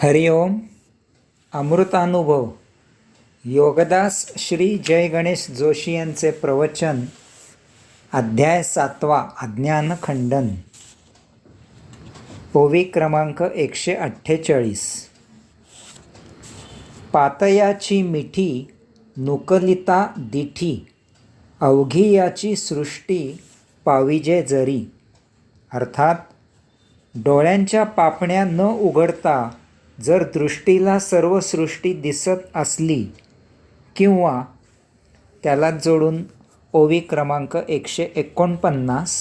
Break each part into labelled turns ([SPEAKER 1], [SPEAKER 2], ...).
[SPEAKER 1] हरिओम. अमृतानुभव योगदास श्री जय गणेश जोशी यांचे प्रवचन. अध्याय 7. अज्ञानखंडन. ओवी क्रमांक 148. पातयाची मिठी नुकलिता दिठी, अवघी याची सृष्टी पाविजे जरी. अर्थात डोळ्यांच्या पापण्या न उघडता जर दृष्टीला सर्व सृष्टी दिसत असली, किंवा त्याला जोडून ओवी क्रमांक 149.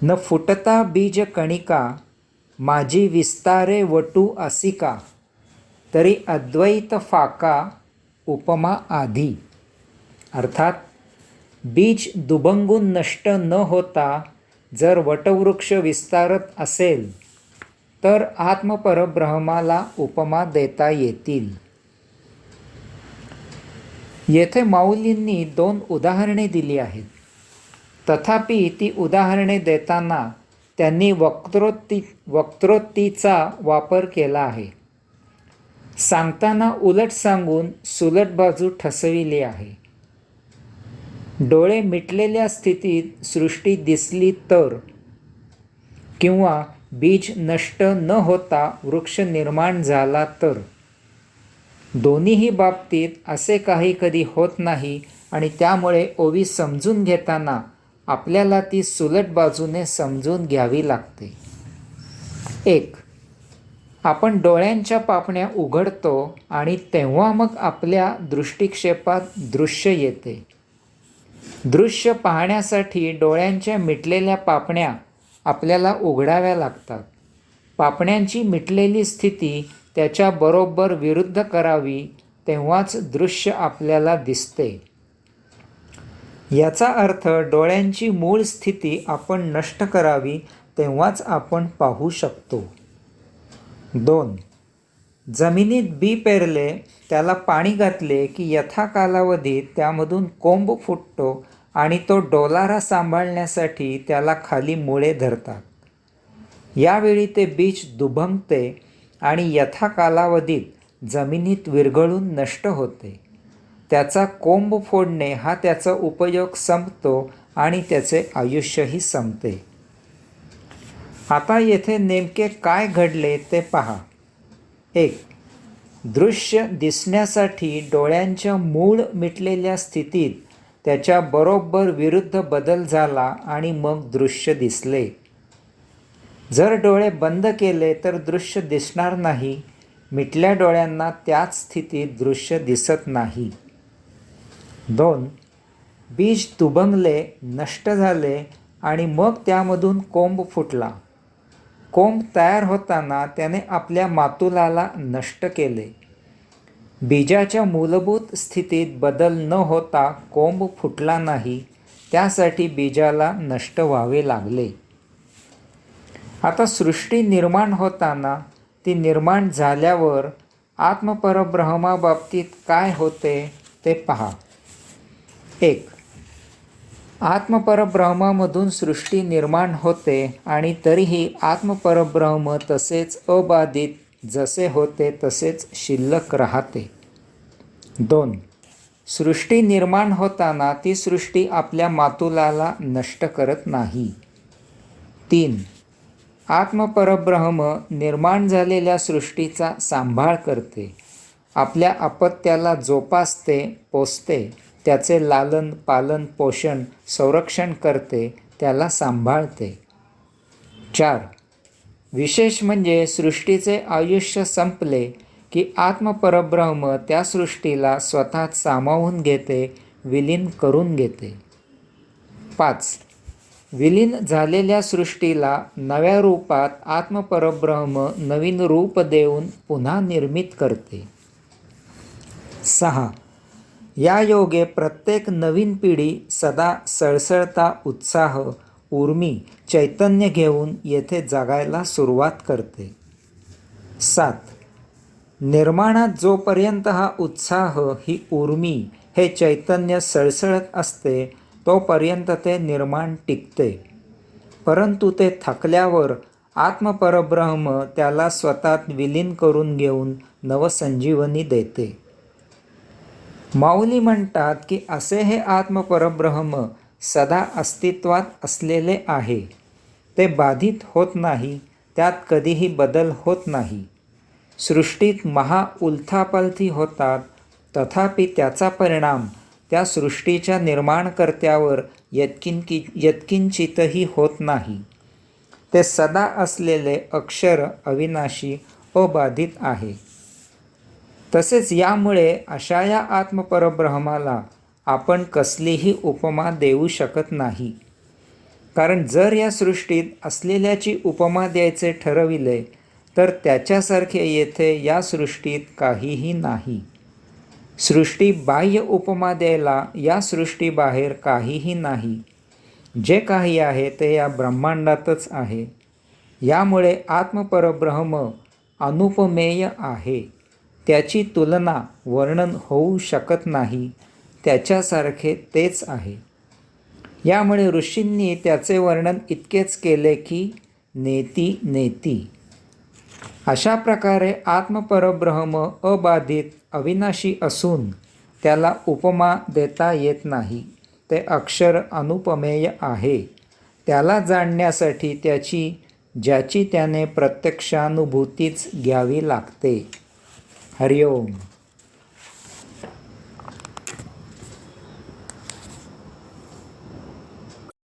[SPEAKER 1] न फुटता बीज कणिका, माझी विस्तारे वटू असिका, तरी अद्वैत फाका उपमा आधी. अर्थात बीज दुभंगून नष्ट न होता जर वटवृक्ष विस्तारत असेल तर आत्मपरब्रह्माला उपमा देता येतील. येथे माऊलींनी 2 उदाहरणे दिली आहेत. तथापि ती उदाहरणे देताना त्यांनी वक्रोक्तीचा वापर केला आहे. सांगताना उलट सांगून सुलट बाजू ठसविली आहे. डोळे मिटलेल्या स्थितीत सृष्टी दिसली तर, किंवा बीज नष्ट न होता वृक्ष निर्माण झाला तर, दोन्हीही बाबतीत असे काही कधी होत नाही आणि त्यामुळे ओवी समजून घेताना आपल्याला ती सुलट बाजूने समजून घ्यावी लागते. 1. आपण डोळ्यांच्या पापण्या उघडतो आणि तेव्हा मग आपल्या दृष्टिक्षेपात दृश्य येते. दृश्य पाहण्यासाठी डोळ्यांच्या मिटलेल्या पापण्या आपल्याला उघडाव्या लागतात. पापण्यांची मिटलेली स्थिती त्याच्या बरोबर विरुद्ध करावी, तेव्हाच दृश्य आपल्याला दिसते. याचा अर्थ डोळ्यांची मूळ स्थिती आपण नष्ट करावी, तेव्हाच आपण पाहू शकतो. 2. जमिनीत बी पेरले, त्याला पाणी घातले की यथा कालावधीत त्यामधून कोंब फुटतो आणि तो डोलारा सांभाळण्यासाठी त्याला खाली मुळे धरतात. यावेळी ते बीज दुभंगते आणि यथा कालावधीत जमिनीत विरघळून नष्ट होते. त्याचा कोंब फोडणे हा त्याचा उपयोग संपतो आणि त्याचे आयुष्यही संपते. आता येथे नेमके काय घडले ते पहा. 1. दृश्य दिसण्यासाठी डोळ्यांच्या मूळ मिटलेल्या स्थितीत त्याच्या बरोबर विरुद्ध बदल झाला आणि मग दृश्य दिसले. जर डोळे बंद केले तर दृश्य दिसणार नाही. मिटल्या डोळ्यांना त्याच स्थितीत दृश्य दिसत नाही. 2. बीज दुभंगले, नष्ट झाले आणि मग त्यामधून कोंब फुटला. कोंब तयार होताना त्याने आपल्या मातुलाला नष्ट केले. बीजाच्या मूलभूत स्थितीत बदल न होता कोंब फुटला नाही, त्यासाठी बीजाला नष्ट व्हावे लागले. आता सृष्टी निर्माण होताना, ती निर्माण झाल्यावर आत्मपरब्रह्माबाबतीत काय होते ते पहा. 1. आत्मपरब्रह्मामधून सृष्टी निर्माण होते आणि तरीही आत्मपरब्रह्म तसेच अबाधित जसे होते तसेच शिल्लक राहते. 2. सृष्टी निर्माण होताना ती सृष्टी आपल्या मातुलाला नष्ट करत नाही. 3. आत्मपरब्रह्म निर्माण झालेल्या सृष्टीचा सांभाळ करते. आपल्या अपत्याला जोपासते, पोसते, त्याचे लालन पालन पोषण संरक्षण करते, त्याला सांभाळते. 4. विशेष म्हणजे सृष्टीचे आयुष्य संपले की आत्मपरब्रह्म त्या सृष्टीला स्वतःत सामावून घेते, विलीन करून घेते. 5. विलीन झालेल्या सृष्टीला नव्या रूपात आत्मपरब्रह्म नवीन रूप देऊन पुन्हा निर्मित करते. 6. या योगे प्रत्येक नवीन पिढी सदा सळसळता उत्साह, उर्मी, चैतन्य घेऊन येथे जगायला सुरुवात करते. 7. निर्माणात जोपर्यंत हा उत्साह, ही उर्मी, हे चैतन्य सळसळत असते तोपर्यंत ते निर्माण टिकते. परंतु ते थकल्यावर आत्मपरब्रह्म त्याला स्वतःत विलीन करून घेऊन नवसंजीवनी देते. माऊली म्हणतात की असे हे आत्मपरब्रह्म सदा अस्तित्वात असलेले आहे. ते बाधित होत नाही, त्यात कधीही बदल होत नाही. सृष्टीत महा उलथापालथी होतात, तथापि त्याचा परिणाम त्या सृष्टीच्या निर्माणकर्त्यावर यत्किंचितही होत नाही. ते सदा असलेले अक्षर अविनाशी अबाधित आहे. तसेच यामुळे अशा या आत्मपरब्रह्माला आपण कसलीही उपमा देऊ शकत नाही. कारण जर या सृष्टीत असलेल्याची उपमा द्यायचे ठरविले तर त्याच्यासारखे येथे या सृष्टीत काहीही नाही. सृष्टी बाह्य उपमा द्यायला या सृष्टीबाहेर काहीही नाही. जे काही आहे ते या ब्रह्मांडातच आहे. यामुळे आत्मपरब्रह्म अनुपमेय आहे. त्याची तुलना वर्णन होऊ शकत नाही. त्याच्यासारखे तेच आहे. यामुळे ऋषींनी त्याचे वर्णन इतकेच केले की नेती नेती. अशा प्रकारे आत्मपरब्रह्म अबाधित अविनाशी असून त्याला उपमा देता येत नाही. ते अक्षर अनुपमेय आहे. त्याला जाणण्यासाठी ज्याची त्याने प्रत्यक्षानुभूतीच घ्यावी लागते. हरिओम.